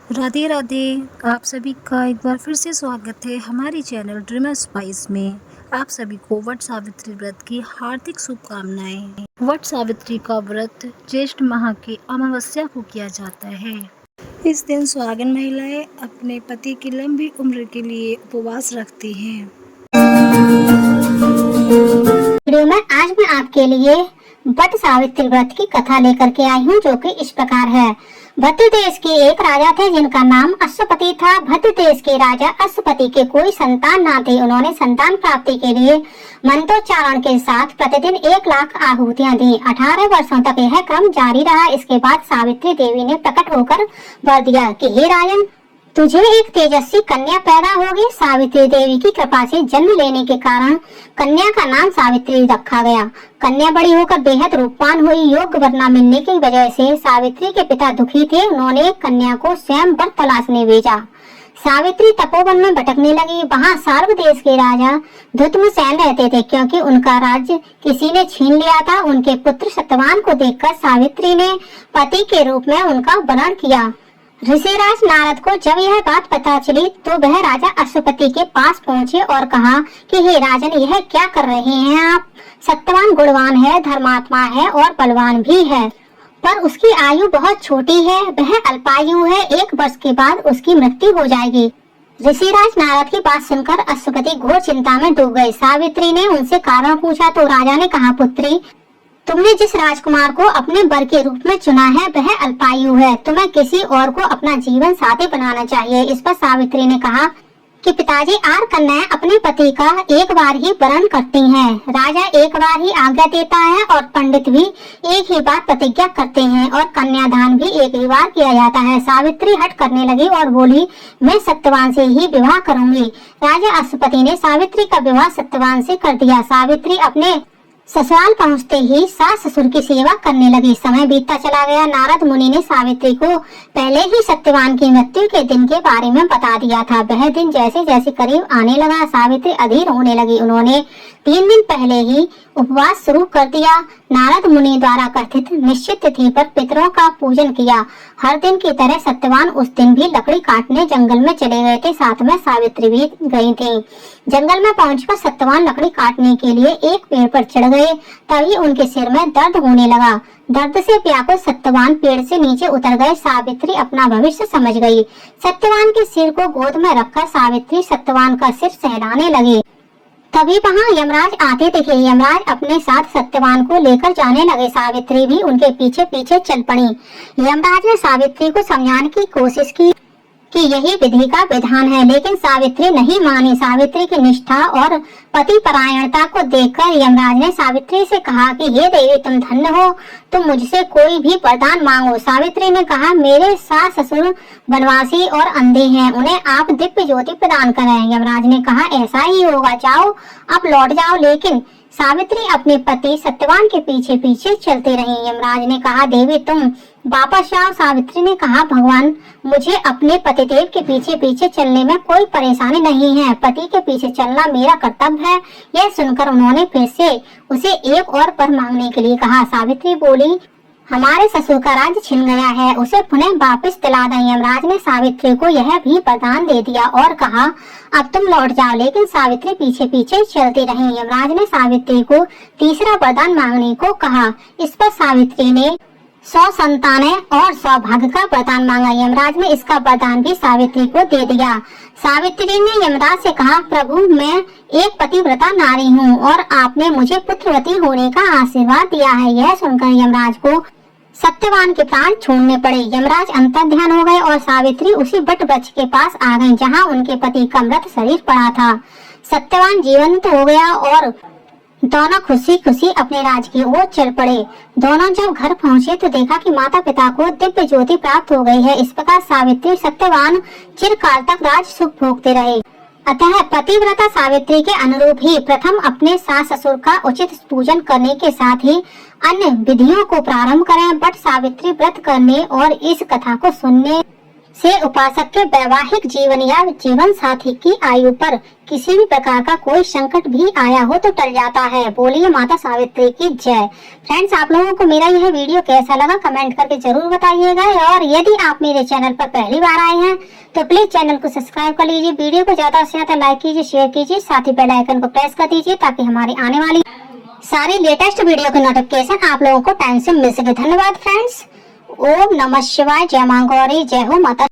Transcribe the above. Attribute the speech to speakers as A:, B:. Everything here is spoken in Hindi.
A: राधे राधे। आप सभी का एक बार फिर से स्वागत है हमारे चैनल ड्रीमर स्पाइस में। आप सभी को वट सावित्री व्रत की हार्दिक शुभकामनाएं। वट सावित्री का व्रत ज्येष्ठ माह की अमावस्या को किया जाता है। इस दिन सुहागन महिलाएं अपने पति की लंबी उम्र के लिए उपवास रखती हैं।
B: वीडियो में आज मैं आपके लिए वट सावित्री व्रत की कथा लेकर के आई हूँ, जो कि इस प्रकार है। भद्र देश के एक राजा थे जिनका नाम अश्वपति था। भद्र देश के राजा अश्वपति के कोई संतान ना थे। उन्होंने संतान प्राप्ति के लिए मंत्रोच्चारण के साथ प्रतिदिन 1 लाख आहुतियां दी। 18 वर्षों तक यह क्रम जारी रहा। इसके बाद सावित्री देवी ने प्रकट होकर वर दिया कि हे राजन, तुझे एक तेजस्वी कन्या पैदा होगी। सावित्री देवी की कृपा से जन्म लेने के कारण कन्या का नाम सावित्री रखा गया। कन्या बड़ी होकर बेहद रूपवान हुई। योग्य वर न मिलने की वजह से सावित्री के पिता दुखी थे। उन्होंने कन्या को स्वयं वर तलाशने भेजा। सावित्री तपोवन में भटकने लगी। वहाँ सार्व देश के राजा धुतमसेन रहते थे, क्योंकि उनका राज्य किसी ने छीन लिया था। उनके पुत्र सत्यवान को देखकर सावित्री ने पति के रूप में उनका वर्णन किया। ऋषिराज नारद को जब यह बात पता चली तो वह राजा अश्वपति के पास पहुँचे और कहा कि हे राजन, यह क्या कर रहे हैं आप? सत्यवान गुणवान है, धर्मात्मा है और बलवान भी है, पर उसकी आयु बहुत छोटी है। वह अल्पायु है। 1 वर्ष के बाद उसकी मृत्यु हो जाएगी। ऋषिराज नारद की बात सुनकर अश्वपति घोर चिंता में डूब गए। सावित्री ने उनसे कारण पूछा तो राजा ने कहा, पुत्री, तुमने जिस राजकुमार को अपने वर के रूप में चुना है वह अल्पायु है। तुम्हें किसी और को अपना जीवन साथी बनाना चाहिए। इस पर सावित्री ने कहा कि पिताजी, 8 कन्याएं अपने पति का एक बार ही वरण करती हैं। राजा एक बार ही आज्ञा देता है और पंडित भी एक ही बार प्रतिज्ञा करते हैं और कन्यादान भी एक ही बार किया जाता है। सावित्री हट करने लगी और बोली, मैं सत्यवान से ही विवाह करूंगी। राजा अश्वपति ने सावित्री का विवाह सत्यवान से कर दिया। सावित्री अपने ससुराल पहुंचते ही सास ससुर की सेवा करने लगी। समय बीतता चला गया। नारद मुनि ने सावित्री को पहले ही सत्यवान की मृत्यु के दिन के बारे में बता दिया था। वह दिन जैसे जैसे करीब आने लगा, सावित्री अधीर होने लगी। उन्होंने 3 दिन पहले ही उपवास शुरू कर दिया। नारद मुनि द्वारा कथित निश्चित तिथि पर पितरों का पूजन किया। हर दिन की तरह सत्यवान उस दिन भी लकड़ी काटने जंगल में चले गए थे। साथ में सावित्री भी गई थी। जंगल में पहुंचकर सत्यवान लकड़ी काटने के लिए एक पेड़ पर चढ़ गए। तभी उनके सिर में दर्द होने लगा। दर्द से व्याकुल सत्यवान पेड़ से नीचे उतर गए। सावित्री अपना भविष्य समझ गई। सत्यवान के सिर को गोद में रखकर सावित्री सत्यवान का सिर सहलाने लगी। तभी वहाँ यमराज आते दिखे। यमराज अपने साथ सत्यवान को लेकर जाने लगे। सावित्री भी उनके पीछे पीछे चल पड़ी। यमराज ने सावित्री को समझाने की कोशिश की कि यही विधि का विधान है, लेकिन सावित्री नहीं मानी। सावित्री की निष्ठा और पति परायणता को देखकर यमराज ने सावित्री से कहा कि हे देवी, तुम धन्य हो, तुम मुझसे कोई भी वरदान मांगो। सावित्री ने कहा, मेरे सास ससुर वनवासी और अंधे हैं, उन्हें आप दिव्य ज्योति प्रदान करें। यमराज ने कहा, ऐसा ही होगा, जाओ अब लौट जाओ। लेकिन सावित्री अपने पति सत्यवान के पीछे पीछे चलती रही। यमराज ने कहा, देवी तुम वापस जाओ। सावित्री ने कहा, भगवान, मुझे अपने पतिदेव के पीछे पीछे चलने में कोई परेशानी नहीं है। पति के पीछे चलना मेरा कर्तव्य है। यह सुनकर उन्होंने फिर से उसे एक और वर मांगने के लिए कहा। सावित्री बोली, हमारे ससुर का राज्य छिन गया है, उसे पुनः वापस दिला दें। यमराज ने सावित्री को यह भी वरदान दे दिया और कहा, अब तुम लौट जाओ। लेकिन सावित्री पीछे पीछे चलती रही। यमराज ने सावित्री को तीसरा वरदान मांगने को कहा। इस पर सावित्री ने 100 संतानें और सौभाग्य का वरदान मांगा। यमराज ने इसका वरदान भी सावित्री को दे दिया। सावित्री ने यमराज से कहा, प्रभु, मैं एक पतिव्रता नारी हूँ और आपने मुझे पुत्रवती होने का आशीर्वाद दिया है। यह सुनकर यमराज को सत्यवान के प्राण छोड़ने पड़े। यमराज अंतर्ध्यान हो गए और सावित्री उसी वट वृक्ष के पास आ गईं, जहाँ उनके पति का मृत शरीर पड़ा था। सत्यवान जीवंत हो गया और दोनों खुशी खुशी अपने राज्य की ओर चल पड़े। दोनों जब घर पहुँचे तो देखा कि माता पिता को दिव्य ज्योति प्राप्त हो गई है। इस प्रकार सावित्री सत्यवान चिरकाल तक राज सुख भोगते रहे। अतः पतिव्रता सावित्री के अनुरूप ही प्रथम अपने सास ससुर का उचित पूजन करने के साथ ही अन्य विधियों को प्रारंभ करें। बट सावित्री व्रत करने और इस कथा को सुनने से उपासक के वैवाहिक जीवन या जीवन साथी की आयु पर किसी भी प्रकार का कोई संकट भी आया हो तो टल जाता है। बोलिए माता सावित्री की जय। फ्रेंड्स, आप लोगों को मेरा यह वीडियो कैसा लगा कमेंट करके जरूर बताइएगा, और यदि आप मेरे चैनल पर पहली बार आए हैं तो प्लीज चैनल को सब्सक्राइब कर लीजिए, वीडियो को ज्यादा से ज्यादा लाइक कीजिए, शेयर कीजिए, साथ ही बेल आइकन को प्रेस कर दीजिए ताकि हमारी आने वाली सारी लेटेस्ट वीडियो की नोटिफिकेशन आप लोगों को टाइम से मिल सके। धन्यवाद फ्रेंड्स। ओम नमः शिवाय। जय मां गौरी। जय हो माता।